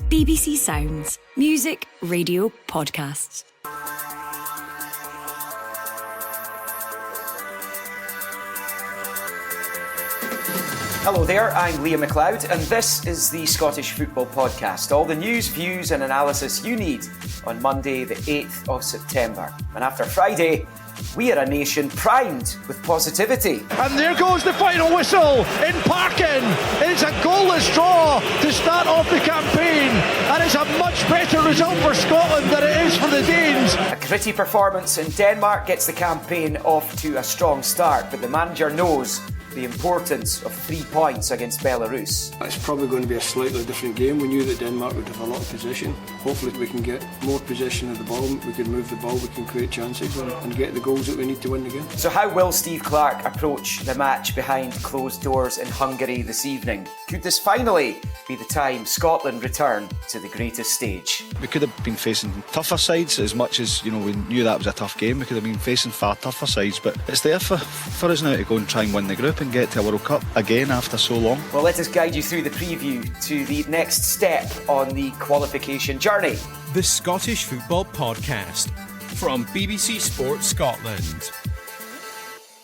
BBC Sounds. Music, radio, podcasts. Hello there, I'm Liam McLeod, and this is the Scottish Football Podcast. All the news, views and analysis you need on Monday the 8th of September. And after Friday, we are a nation primed with positivity. And there goes the final whistle in Parkin. It's a goalless draw to start off the campaign, and it's a much better result for Scotland than it is for the Danes. A gritty performance in Denmark gets the campaign off to a strong start, but the manager knows the importance of 3 points against Belarus. It's probably going to be a slightly different game. We knew that Denmark would have a lot of possession. Hopefully we can get more possession of the ball, we can move the ball, we can create chances and get the goals that we need to win the game. So how will Steve Clarke approach the match behind closed doors in Hungary this evening? Could this finally be the time Scotland return to the greatest stage? We could have been facing tougher sides as much as, we knew that was a tough game. We could have been facing far tougher sides, but it's there for us now to go and try and win the group and get to a World Cup again after so long. Well, let us guide you through the preview to the next step on the qualification journey. The Scottish Football Podcast from BBC Sport Scotland.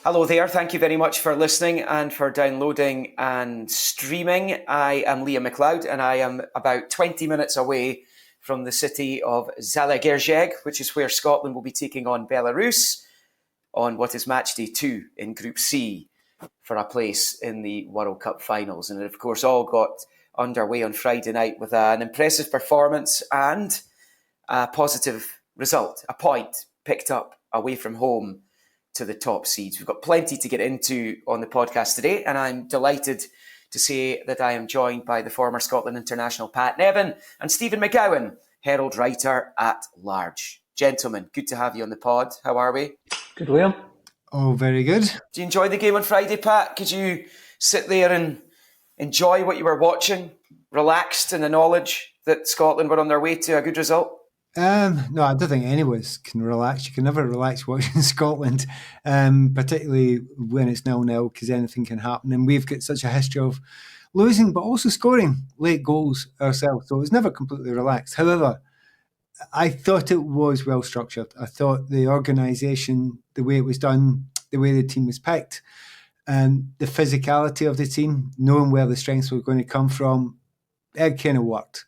Hello there, thank you very much for listening and for downloading and streaming. I am Liam McLeod and I am about 20 minutes away from the city of Zalaegerszeg, which is where Scotland will be taking on Belarus on what is match day 2 in Group C for a place in the World Cup finals. And it, of course, all got underway on Friday night with an impressive performance and a positive result, a point picked up away from home to the top seeds. We've got plenty to get into on the podcast today, and I'm delighted to say that I am joined by the former Scotland international Pat Nevin and Stephen McGowan, Herald writer at large. Gentlemen, good to have you on the pod. How are we? Good, Liam. Oh, very good. Do you enjoy the game on Friday, Pat? Could you sit there and enjoy what you were watching, relaxed in the knowledge that Scotland were on their way to a good result? No, I don't think anyone can relax. You can never relax watching Scotland, particularly when it's 0-0, because anything can happen. And we've got such a history of losing, but also scoring late goals ourselves. So it was never completely relaxed. However, I thought it was well structured. I thought the organisation, the way it was done, the way the team was picked, and the physicality of the team, knowing where the strengths were going to come from, it kind of worked.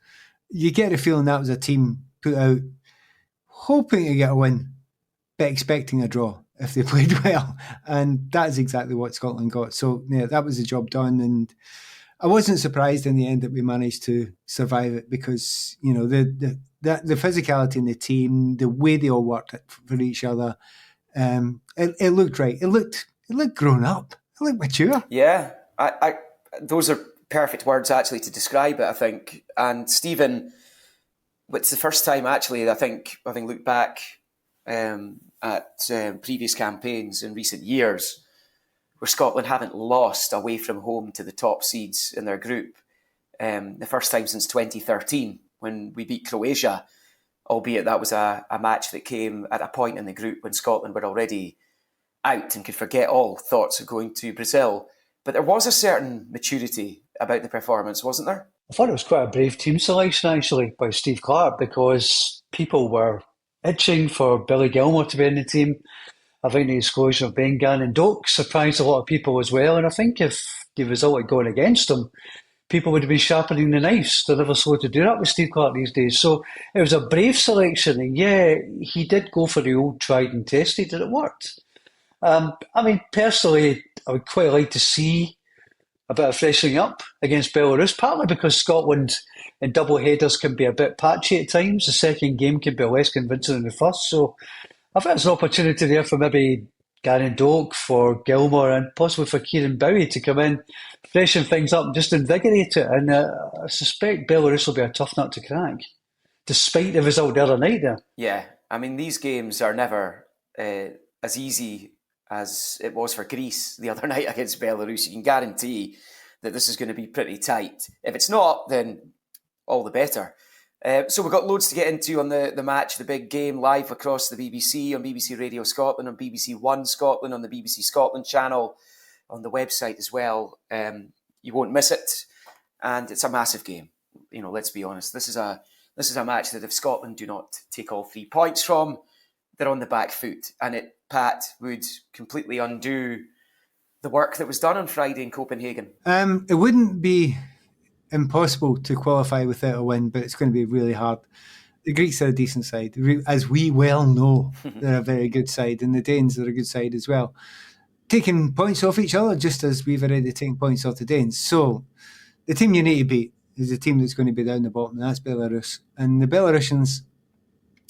You get a feeling that was a team put out hoping to get a win, but expecting a draw if they played well. And that's exactly what Scotland got. So, yeah, that was the job done. And I wasn't surprised in the end that we managed to survive it because, the physicality in the team, the way they all worked for each other, it looked right. It looked grown up. It looked mature. Yeah, I those are perfect words actually to describe it, I think. And Stephen, it's the first time actually, I think, having looked back at previous campaigns in recent years, where Scotland haven't lost away from home to the top seeds in their group. The first time since 2013 when we beat Croatia, albeit that was a match that came at a point in the group when Scotland were already out and could forget all thoughts of going to Brazil. But there was a certain maturity about the performance, wasn't there? I thought it was quite a brave team selection, actually, by Steve Clarke, because people were itching for Billy Gilmour to be in the team. I think the exclusion of Bengan and Doak surprised a lot of people as well. And I think if the result had gone against them, people would have been sharpening the knives. They're never slow to do that with Steve Clarke these days. So it was a brave selection. And yeah, he did go for the old tried and tested, and it worked. Personally, I would quite like to see a bit of freshening up against Belarus, partly because Scotland in double headers can be a bit patchy at times. The second game can be less convincing than the first. So I think there's an opportunity there for maybe Gary Doak, for Gilmour, and possibly for Kieran Bowie to come in, freshen things up and just invigorate it. And I suspect Belarus will be a tough nut to crack, despite the result the other night there. Yeah, these games are never as easy as it was for Greece the other night against Belarus. You can guarantee that this is going to be pretty tight. If it's not, then all the better. So we've got loads to get into on the match, the big game, live across the BBC, on BBC Radio Scotland, on BBC One Scotland, on the BBC Scotland channel, on the website as well. You won't miss it. And it's a massive game. let's be honest, this is a match that if Scotland do not take all 3 points from, they're on the back foot, and Pat, would completely undo the work that was done on Friday in Copenhagen. It wouldn't be impossible to qualify without a win, but it's going to be really hard. The Greeks are a decent side. As we well know, they're a very good side, and the Danes are a good side as well. Taking points off each other, just as we've already taken points off the Danes. So the team you need to beat is the team that's going to be down the bottom, and that's Belarus. And the Belarusians,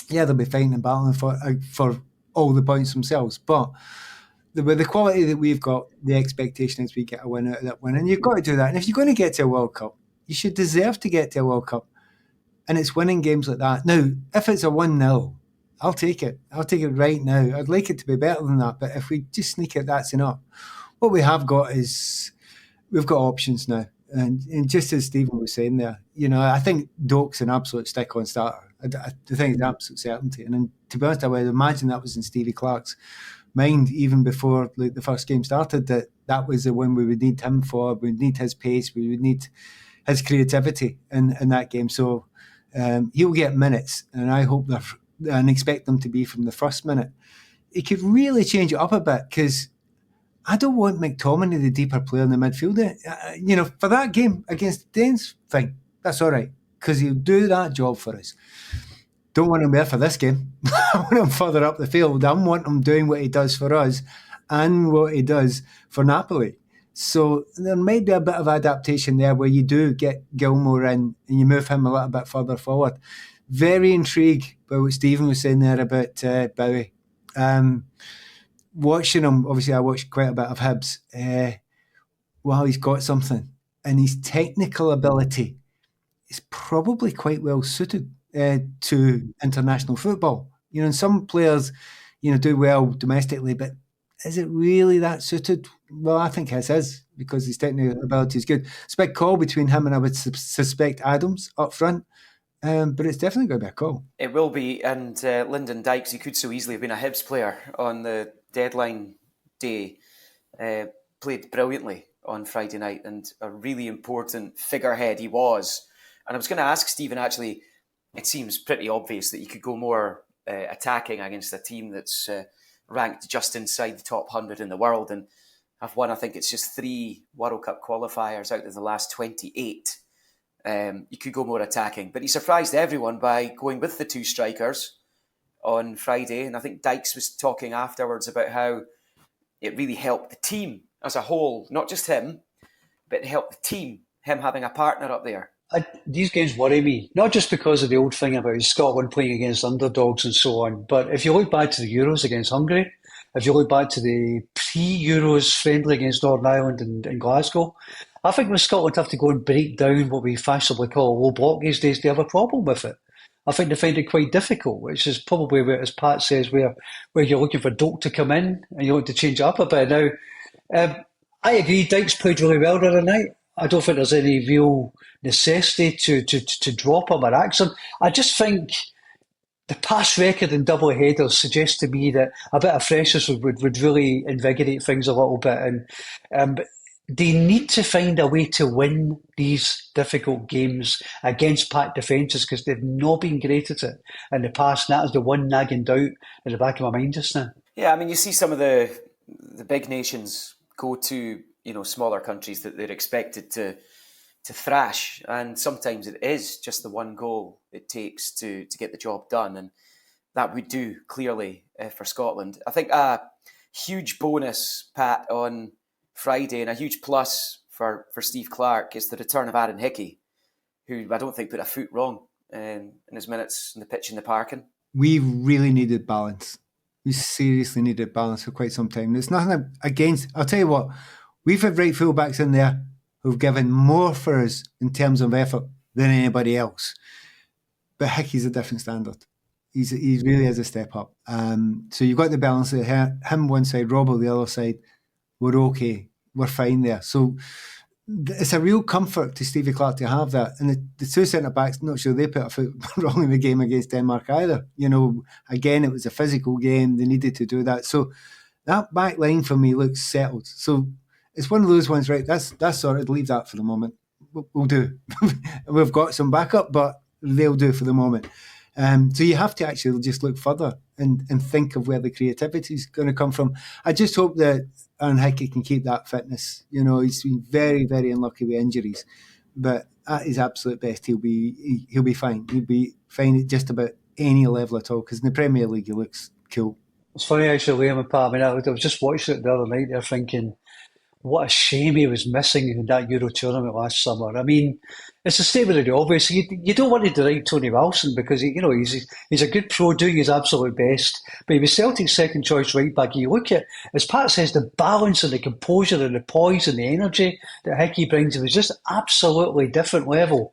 they'll be fighting and battling for all the points themselves. But with the quality that we've got, the expectation is we get a win out of that win. And you've got to do that. And if you're going to get to a World Cup, you should deserve to get to a World Cup. And it's winning games like that. Now, if it's a 1-0, I'll take it. I'll take it right now. I'd like it to be better than that. But if we just sneak it, that's enough. What we have got is we've got options now. And just as Stephen was saying there, I think Doak's an absolute stick-on starter. I think it's an absolute certainty. And to be honest, I would imagine that was in Stevie Clarke's mind even before the first game started, that was the one we would need him for. We would need his pace. We would need his creativity in that game. So he'll get minutes, and I hope and expect them to be from the first minute. He could really change it up a bit, because I don't want McTominay, the deeper player in the midfield. For that game against the Danes, fine. That's all right, because he'll do that job for us. Don't want him there for this game. I want him further up the field. I want him doing what he does for us and what he does for Napoli. So there might be a bit of adaptation there where you do get Gilmour in and you move him a little bit further forward. Very intrigued by what Stephen was saying there about Bowie. Watching him, obviously I watched quite a bit of Hibs. He's got something. And his technical ability is probably quite well suited to international football. And some players, do well domestically, but is it really that suited? Well, I think his is, because his technical ability is good. It's a big call between him and I would suspect Adams up front. But it's definitely going to be a call. It will be, and Lyndon Dykes, who could so easily have been a Hibs player on the deadline day, played brilliantly on Friday night, and a really important figurehead he was. And I was going to ask Stephen, actually, it seems pretty obvious that you could go more attacking against a team that's ranked just inside the top 100 in the world, and have won, I think it's just 3 World Cup qualifiers out of the last 28. You could go more attacking, but he surprised everyone by going with the 2 strikers on Friday. And I think Dykes was talking afterwards about how it really helped the team as a whole, not just him, but it helped the team, him having a partner up there. These games worry me, not just because of the old thing about Scotland playing against underdogs and so on, but if you look back to the Euros against Hungary, if you look back to the pre-Euros friendly against Northern Ireland and Glasgow, I think when Scotland have to go and break down what we fashionably call a low block these days, they have a problem with it. I think they find it quite difficult, which is probably where, as Pat says, where you're looking for Doak to come in and you want to change it up a bit. Now, I agree, Dykes played really well the other night. I don't think there's any real necessity to drop him or axe him. I just think the past record in double headers suggests to me that a bit of freshness would really invigorate things a little bit. And they need to find a way to win these difficult games against packed defences, because they've not been great at it in the past. And that is the one nagging doubt in the back of my mind just now. Yeah, I mean, you see some of the big nations go to smaller countries that they're expected to thrash, and sometimes it is just the one goal it takes to get the job done, and that would do clearly for Scotland. I think a huge bonus, Pat, on Friday, and a huge plus for Steve Clarke is the return of Aaron Hickey, who I don't think put a foot wrong in his minutes in the pitch in the parking. We really needed balance. We seriously needed balance for quite some time. There's nothing against. I'll tell you what, we've had right fullbacks in there who've given more for us in terms of effort than anybody else. But Hickey's a different standard. He really is a step up. So you've got the balance there. Him one side, Robbo the other side. We're okay. We're fine there. So it's a real comfort to Stevie Clarke to have that. And the 2 centre-backs, not sure they put a foot wrong in the game against Denmark either. Again, it was a physical game. They needed to do that. So that back line for me looks settled. So it's one of those ones, right? That's sorted. Leave that for the moment. we'll do. We've got some backup, but they'll do for the moment. So you have to actually just look further and think of where the creativity is going to come from. I just hope that Aaron Hickey can keep that fitness. He's been very, very unlucky with injuries, but at his absolute best, he'll be fine. He'll be fine at just about any level at all, because in the Premier League he looks cool. It's funny actually, Liam and Pat. I was just watching it the other night there, thinking, what a shame he was missing in that Euro tournament last summer. I mean, it's a statement of the obvious. You don't want to deride Tony Wilson because he's a good pro doing his absolute best. But he was Celtic's second choice right back. You look at, as Pat says, the balance and the composure and the poise and the energy that Hickey brings. It was just absolutely different level.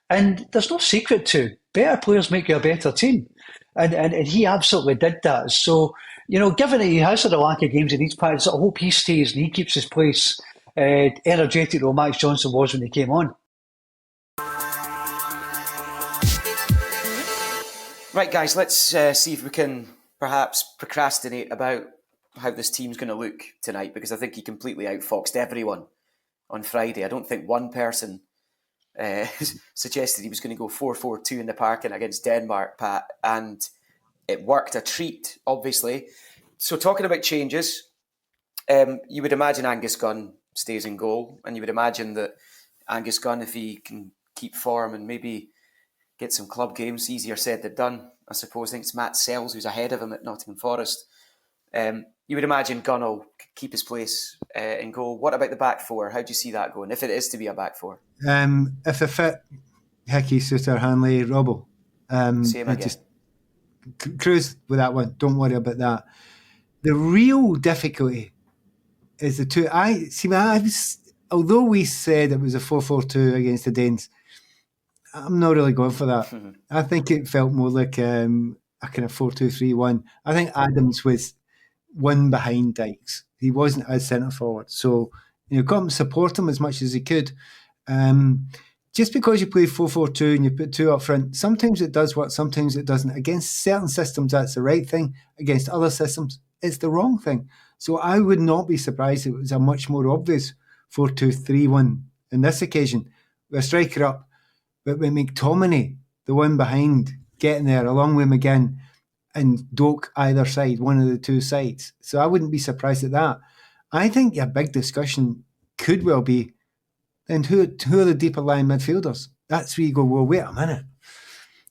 And there's no secret to it. Better players make you a better team. And he absolutely did that. So, given that he has had a lack of games in these patches, I hope he stays and he keeps his place energetic though Max Johnson was when he came on. Right, guys, let's see if we can perhaps procrastinate about how this team's going to look tonight, because I think he completely outfoxed everyone on Friday. I don't think one person suggested he was going to go 4-4-2 in the parking against Denmark, Pat, and it worked a treat, obviously. So talking about changes, you would imagine Angus Gunn stays in goal, and you would imagine that Angus Gunn, if he can keep form and maybe get some club games, easier said than done, I suppose. I think it's Matt Sells who's ahead of him at Nottingham Forest. You would imagine Gunn will keep his place in goal. What about the back four? How do you see that going, if it is to be a back four? If they fit Hickey, Suter, Hanley, Robbo. Same again. Just cruise with that one. Don't worry about that. The real difficulty is the two. Although we said it was a 4-4-2 against the Danes, I'm not really going for that. I think it felt more like a kind of 4-2-3-1. I think Adams was one behind Dykes. He wasn't as centre forward. So, got him to support him as much as he could. Just because you play 4-4-2 and you put two up front, sometimes it does work, sometimes it doesn't. Against certain systems, that's the right thing. Against other systems, it's the wrong thing. So I would not be surprised if it was a much more obvious 4-2-3-1 in this occasion. With a striker up, but with McTominay, the one behind, getting there along with McGinn and Doak either side, one of the two sides. So I wouldn't be surprised at that. I think a big discussion could well be, and who are the deeper lying midfielders? That's where you go, well, wait a minute.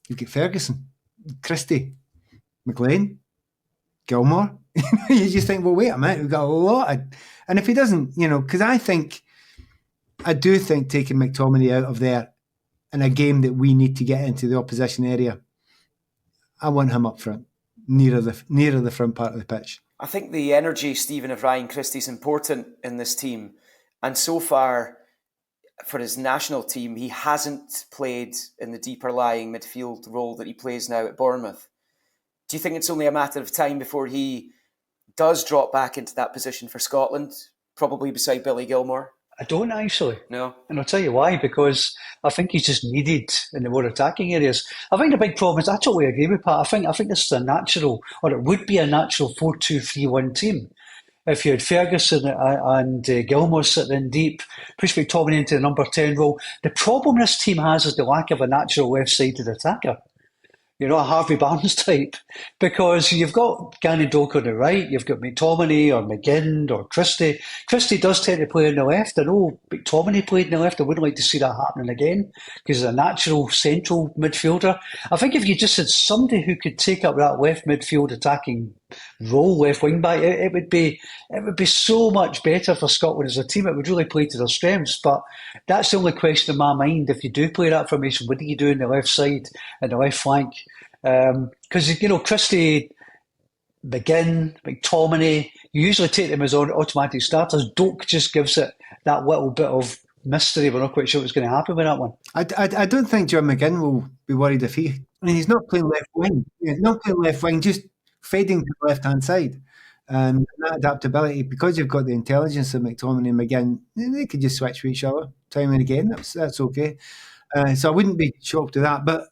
You've got Ferguson, Christie, McLean, Gilmore. You just think, well, wait a minute, we've got a lot of... And if he doesn't, because I do think taking McTominay out of there in a game that we need to get into the opposition area, I want him up front, nearer the front part of the pitch. I think the energy, Stephen, of Ryan Christie is important in this team. And so far, for his national team, he hasn't played in the deeper lying midfield role that he plays now at Bournemouth. Do you think it's only a matter of time before he does drop back into that position for Scotland, probably beside Billy Gilmore? I don't actually. No. And I'll tell you why, because I think he's just needed in the more attacking areas. I think the big problem is, I totally agree with Pat, I think this is a natural, or it would be a natural 4-2-3-1 team. If you had Ferguson and Gilmore sitting in deep, push McTominay into the number 10 role. The problem this team has is the lack of a natural left-sided attacker. A Harvey Barnes type. Because you've got Gannon Doak on the right, you've got McTominay or McGinn or Christie. Christie does tend to play on the left. I know McTominay played on the left. I wouldn't like to see that happening again because he's a natural central midfielder. I think if you just had somebody who could take up that left midfield attacking role, left wing back, it would be so much better for Scotland as a team. It would really play to their strengths. But that's the only question in my mind. If you do play that formation, what do you do on the left side and the left flank? Because, Christie, McGinn, McTominay, you usually take them as automatic starters. Doak just gives it that little bit of mystery. We're not quite sure what's going to happen with that one. I don't think John McGinn will be worried if he's not playing left wing. He's not playing left wing, just fading to the left-hand side. And that adaptability, because you've got the intelligence of McTominay and McGinn, they could just switch with each other time and again. That's okay. So I wouldn't be shocked at that. But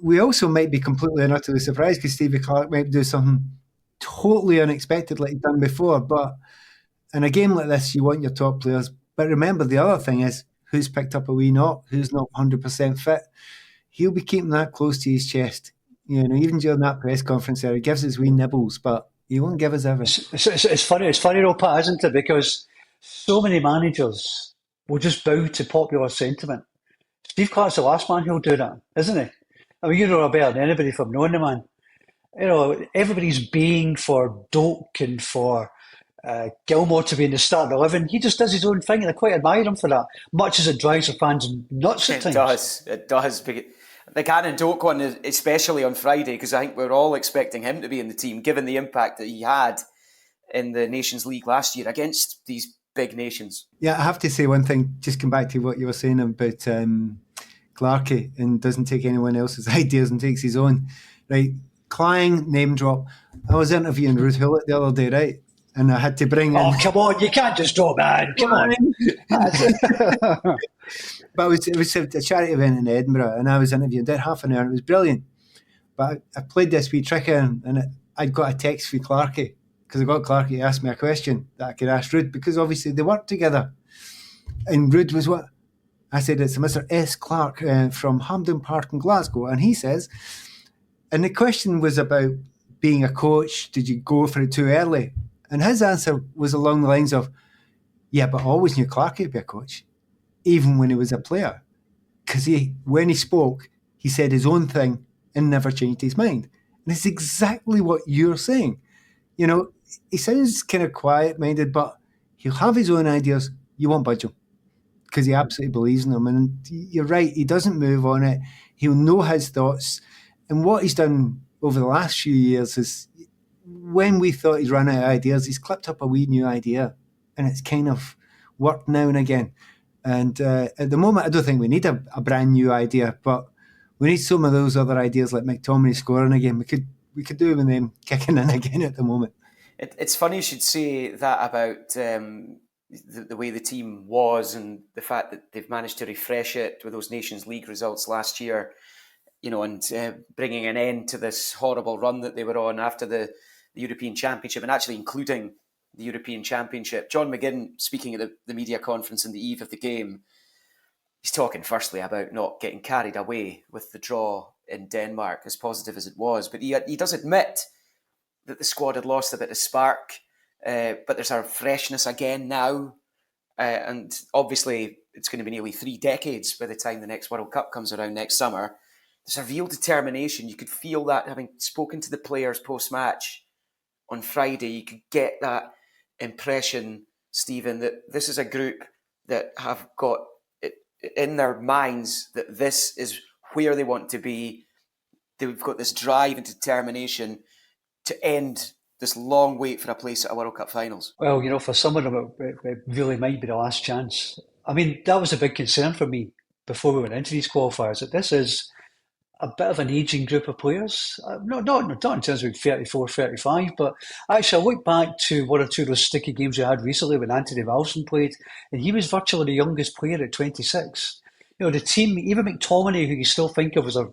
we also might be completely and utterly surprised because Stevie Clark might do something totally unexpected like he's done before. But in a game like this, you want your top players. But remember, the other thing is, who's picked up a wee knock, who's not 100% fit. He'll be keeping that close to his chest. Even during that press conference there, he gives us wee nibbles, but he won't give us everything. It's funny though, Pat, isn't it? Because so many managers will just bow to popular sentiment. Steve Clark's the last man who'll do that, isn't he? I mean, you know better than anybody from knowing the man. Everybody's baying for Doak and for Gilmore to be in the starting 11. He just does his own thing, and I quite admire him for that, much as it drives the fans nuts at times. It does. The Cannon Doak one, especially on Friday, because I think we're all expecting him to be in the team, given the impact that he had in the Nations League last year against these big nations. Yeah, I have to say one thing, just come back to what you were saying about Clarkey and doesn't take anyone else's ideas and takes his own. Right, Clying, name drop. I was interviewing Ruth Hillett the other day, right? And I had to bring in... Oh, come on, you can't just drop that. Come on. But it was a charity event in Edinburgh, and I was interviewing, did half an hour, and it was brilliant. But I played this wee trick in, and I'd got a text from Clarkey, because I got Clarkey to ask me a question that I could ask Rude, because obviously they worked together. And Rude was what? I said, it's Mr. S. Clark from Hampden Park in Glasgow. And he says, and the question was about being a coach, did you go for it too early? And his answer was along the lines of, yeah, but I always knew Clarkey would be a coach, even when he was a player. Because when he spoke, he said his own thing and never changed his mind. And it's exactly what you're saying. He sounds kind of quiet-minded, but he'll have his own ideas. You won't budge him because he absolutely believes in them. And you're right, he doesn't move on it. He'll know his thoughts. And what he's done over the last few years is when we thought he'd run out of ideas, he's clipped up a wee new idea. And it's kind of worked now and again. And at the moment, I don't think we need a brand new idea, but we need some of those other ideas like McTominay scoring again. We could do with them kicking in again at the moment. It's funny you should say that about the way the team was and the fact that they've managed to refresh it with those Nations League results last year, and bringing an end to this horrible run that they were on after the European Championship, and actually including the European Championship. John McGinn, speaking at the media conference on the eve of the game, he's talking firstly about not getting carried away with the draw in Denmark, as positive as it was. But he does admit that the squad had lost a bit of spark, but there's a freshness again now. And obviously, it's going to be nearly 3 decades by the time the next World Cup comes around next summer. There's a real determination. You could feel that, having spoken to the players post-match on Friday, you could get that impression, Stephen, that this is a group that have got it in their minds that this is where they want to be. They've got this drive and determination to end this long wait for a place at a World Cup finals. Well, for some of them, it really might be the last chance. I mean, that was a big concern for me before we went into these qualifiers, that this is a bit of an ageing group of players. Not in terms of 34, 35, but actually I look back to one or two of those sticky games we had recently when Anthony Ralston played, and he was virtually the youngest player at 26. The team, even McTominay, who you still think of as a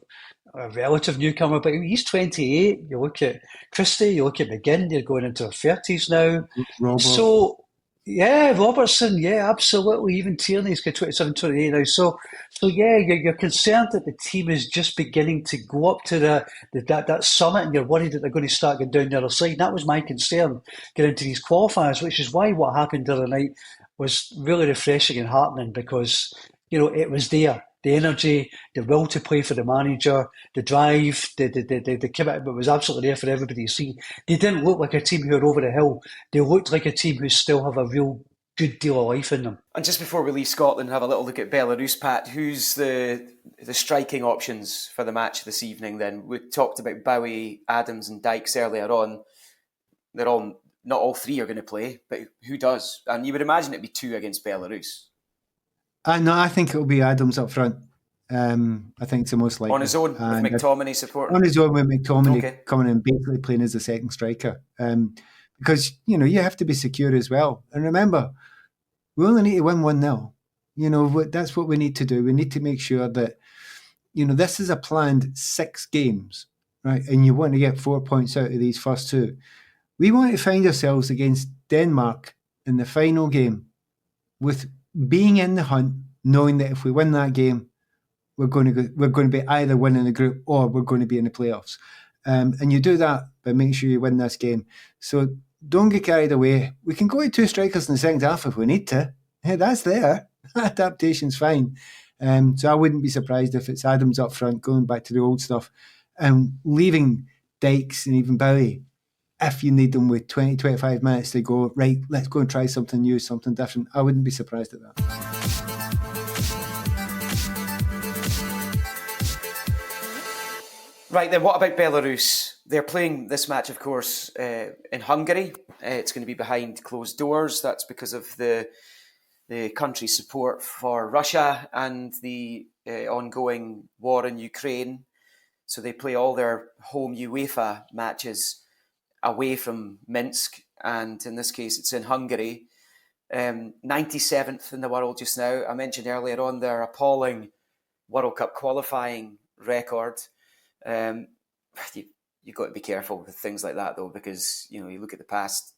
relative newcomer, but he's 28. You look at Christie, you look at McGinn, they're going into their 30s now. Robert. So, yeah, Robertson, yeah, absolutely. Even Tierney's got 27, 28 now. So yeah, you're concerned that the team is just beginning to go up to that summit, and you're worried that they're going to start going down the other side. That was my concern getting into these qualifiers, which is why what happened the other night was really refreshing and heartening, because it was there. The energy, the will to play for the manager, the drive, the commitment was absolutely there for everybody to see. They didn't look like a team who were over the hill. They looked like a team who still have a real good deal of life in them. And just before we leave Scotland, have a little look at Belarus, Pat. Who's the striking options for the match this evening then? We talked about Bowie, Adams and Dykes earlier on. Not all three are going to play, but who does? And you would imagine it'd be 2 against Belarus. No, I think it'll be Adams up front. I think it's the most likely. On his own, with McTominay support? On his own, with McTominay coming in, basically playing as a second striker. Because, you have to be secure as well. And remember, we only need to win 1-0. That's what we need to do. We need to make sure that, this is a planned 6 games, right? And you want to get 4 points out of these first 2. We want to find ourselves against Denmark in the final game with being in the hunt, knowing that if we win that game, we're going to be either winning the group or we're going to be in the playoffs. And you do that by making sure you win this game. So don't get carried away. We can go with 2 strikers in the second half if we need to. Hey, that's there. Adaptation's fine. So I wouldn't be surprised if it's Adams up front, going back to the old stuff, and leaving Dykes and even Bowie if you need them with 20, 25 minutes to go, right, let's go and try something new, something different. I wouldn't be surprised at that. Right, then what about Belarus? They're playing this match, of course, in Hungary. It's going to be behind closed doors. That's because of the country's support for Russia and the ongoing war in Ukraine. So they play all their home UEFA matches away from Minsk, and in this case it's in Hungary. 97th in the world just now. I mentioned earlier on their appalling World Cup qualifying record. You've got to be careful with things like that, though, because you look at the past.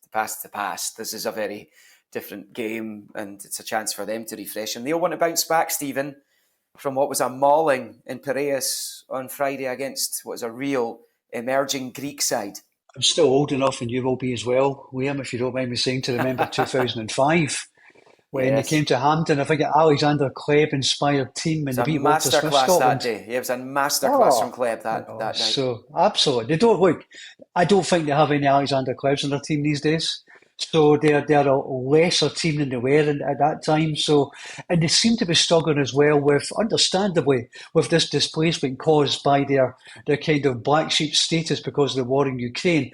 This is a very different game, and it's a chance for them to refresh. And they'll want to bounce back, Stephen, from what was a mauling in Piraeus on Friday against what was a real emerging Greek side. I'm still old enough, and you will be as well, Liam, if you don't mind me saying, to remember 2005 when they came to Hampden. I think an Alexander Kleb-inspired team, and they beat Walter Smith Scotland. That day. Yeah, it was a masterclass from Kleb that night. So, absolutely. I don't think they have any Alexander Klebs in their team these days. So they're a lesser team than they were at that time. So, and they seem to be struggling as well with, understandably, with this displacement caused by their kind of black sheep status because of the war in Ukraine.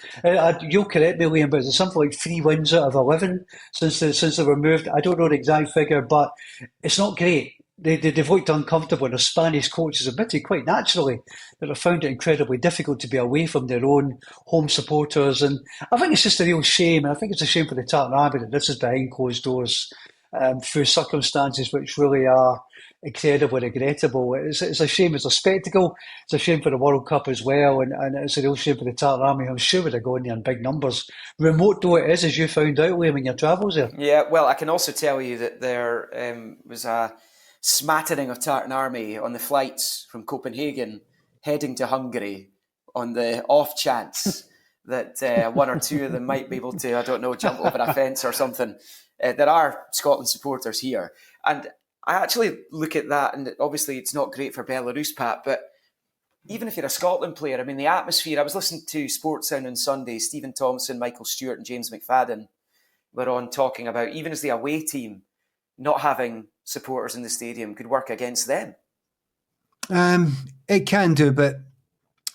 You'll correct me, Liam, but is it something like 3 wins out of 11 since they were moved? I don't know the exact figure, but it's not great. They've looked uncomfortable, and the Spanish coaches admitted quite naturally that they found it incredibly difficult to be away from their own home supporters. And I think it's just a real shame, and I think it's a shame for the Tartan Army that this is behind closed doors through circumstances which really are incredibly regrettable. It's a shame. It's a spectacle. It's a shame for the World Cup as well, and it's a real shame for the Tartan Army. I'm sure would have gone there in big numbers. Remote though it is, as you found out, Liam, in your travels there. Yeah, well, I can also tell you that there was a smattering of Tartan Army on the flights from Copenhagen heading to Hungary on the off chance that one or two of them might be able to, I don't know, jump over a fence or something. There are Scotland supporters here. And I actually look at that, and obviously it's not great for Belarus, Pat, but even if you're a Scotland player, I mean, the atmosphere, I was listening to Sports Sound on Sunday, Stephen Thompson, Michael Stewart and James McFadden were on talking about, even as the away team, not having supporters in the stadium could work against them. It can do, but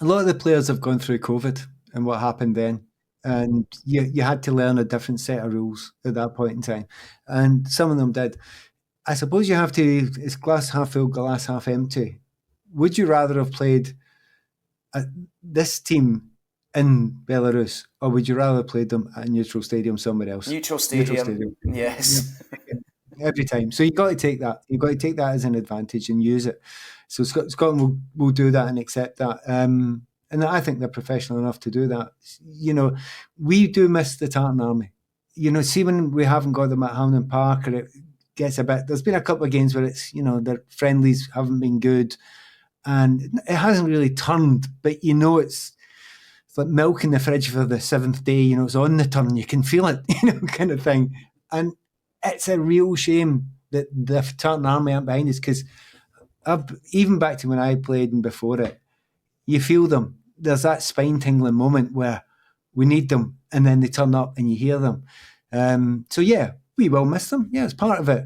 a lot of the players have gone through COVID and what happened then. And you had to learn a different set of rules at that point in time. And some of them did. I suppose you have to, it's glass half full, glass half empty. Would you rather have played this team in Belarus, or would you rather have played them at a neutral stadium somewhere else? Neutral stadium. Yes. Yeah. Every time. So you've got to take that. You've got to take that as an advantage and use it. So Scotland will do that and accept that. And I think they're professional enough to do that. We do miss the Tartan Army. See when we haven't got them at Hampden Park, or it gets a bit... There's been a couple of games where it's, their friendlies haven't been good and it hasn't really turned, but it's like milk in the fridge for the 7th day, it's on the turn, you can feel it, kind of thing. And it's a real shame that the Tartan Army aren't behind us, because even back to when I played and before it, you feel them. There's that spine-tingling moment where we need them, and then they turn up and you hear them. So yeah, we will miss them. Yeah, it's part of it.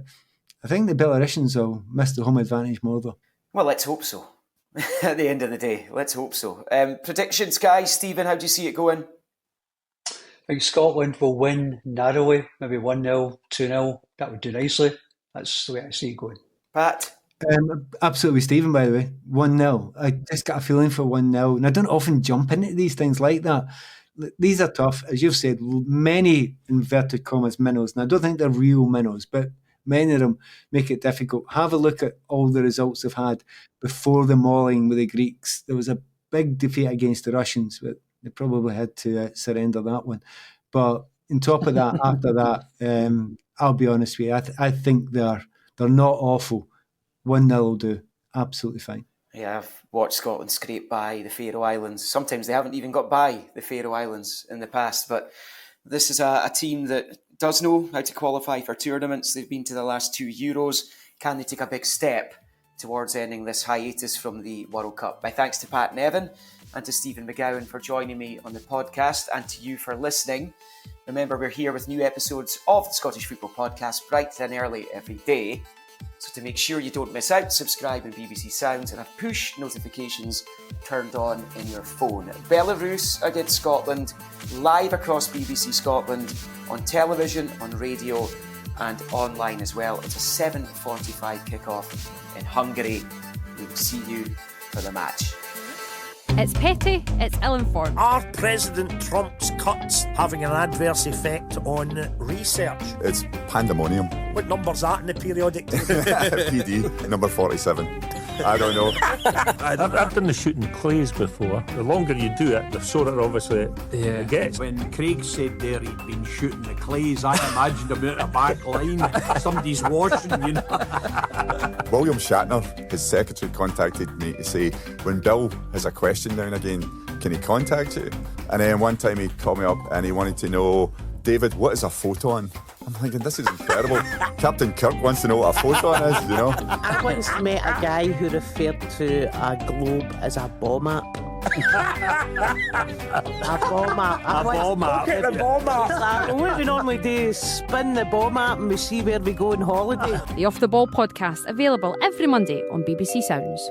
I think the Belarusians will miss the home advantage more, though. Well, let's hope so. At the end of the day, let's hope so. Predictions, guys. Stephen, how do you see it going? I think Scotland will win narrowly, maybe 1-0, 2-0. That would do nicely. That's the way I see it going. Pat? Absolutely, Stephen, by the way. 1-0. I just got a feeling for 1-0. And I don't often jump into these things like that. These are tough. As you've said, many inverted commas minnows. And I don't think they're real minnows, but many of them make it difficult. Have a look at all the results they've had before the mauling with the Greeks. There was a big defeat against the Russians, but they probably had to surrender that one. But on top of that, after that, I'll be honest with you, I think they're not awful. 1-0 will do. Absolutely fine. Yeah, I've watched Scotland scrape by the Faroe Islands. Sometimes they haven't even got by the Faroe Islands in the past, but this is a team that does know how to qualify for tournaments. They've been to the last 2 Euros. Can they take a big step towards ending this hiatus from the World Cup? My thanks to Pat Nevin and to Stephen McGowan for joining me on the podcast, and to you for listening. Remember, we're here with new episodes of the Scottish Football Podcast bright and early every day. So to make sure you don't miss out, subscribe on BBC Sounds and have push notifications turned on in your phone. Belarus against Scotland, live across BBC Scotland, on television, on radio and online as well. It's a 7:45 kickoff in Hungary. We will see you for the match. It's petty, it's ill-informed. Are President Trump's cuts having an adverse effect on research? It's pandemonium. What number's that in the periodic table? PD, number 47. I don't know. I've done the shooting clays before. The longer you do it, the sorer obviously it gets. When Craig said there he'd been shooting the clays, I imagined him out a back line. Somebody's washing, you know. William Shatner, his secretary, contacted me to say, when Bill has a question now and again, can he contact you? And then one time he called me up and he wanted to know, David, what is a photon? I'm thinking, this is incredible. Captain Kirk wants to know what a photon is, you know. I once met a guy who referred to a globe as a ball map. A ball map. A ball map. Look at the ball map. What we normally do is spin the ball map and we see where we go on holiday. The Off the Ball podcast, available every Monday on BBC Sounds.